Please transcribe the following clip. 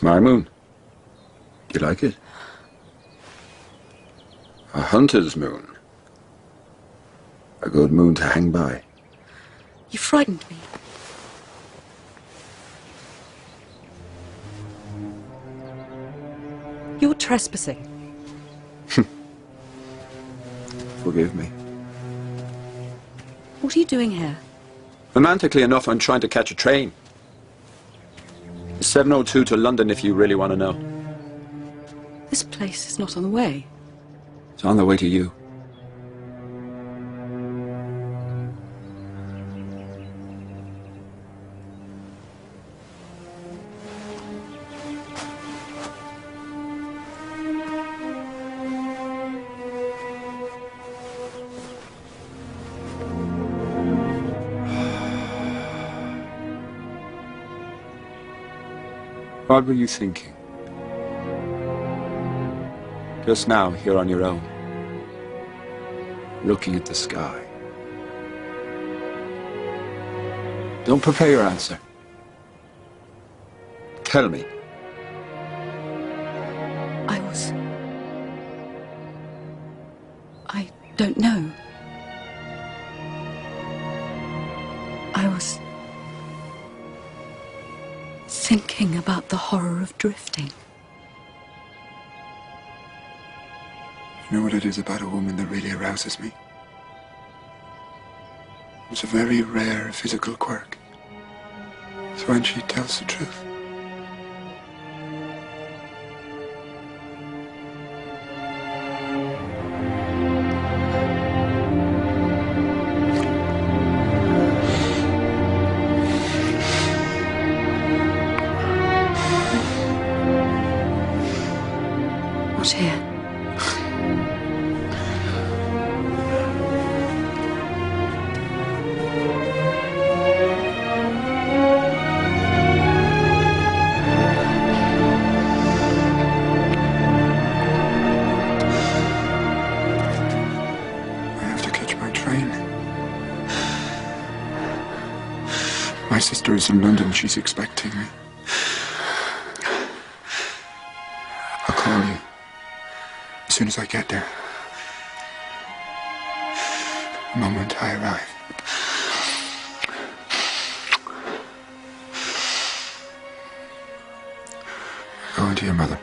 It's my moon. Do you like it? A hunter's moon. A good moon to hang by. You frightened me. You're trespassing. Forgive me. What are you doing here? Romantically enough, I'm trying to catch a train. 7:02 to London if you really want to know. This place is not on the way. It's on the way to you. What were you thinking? Just now, here on your own, looking at the sky. Don't prepare your answer. Tell me. I don't know. I was thinking about the horror of drifting. You know what it is about a woman that really arouses me? It's a very rare physical quirk. It's when she tells the truth. Not here. My sister is in London. She's expecting me. I'll call you as soon as I get there. The moment I arrive. Go into your mother.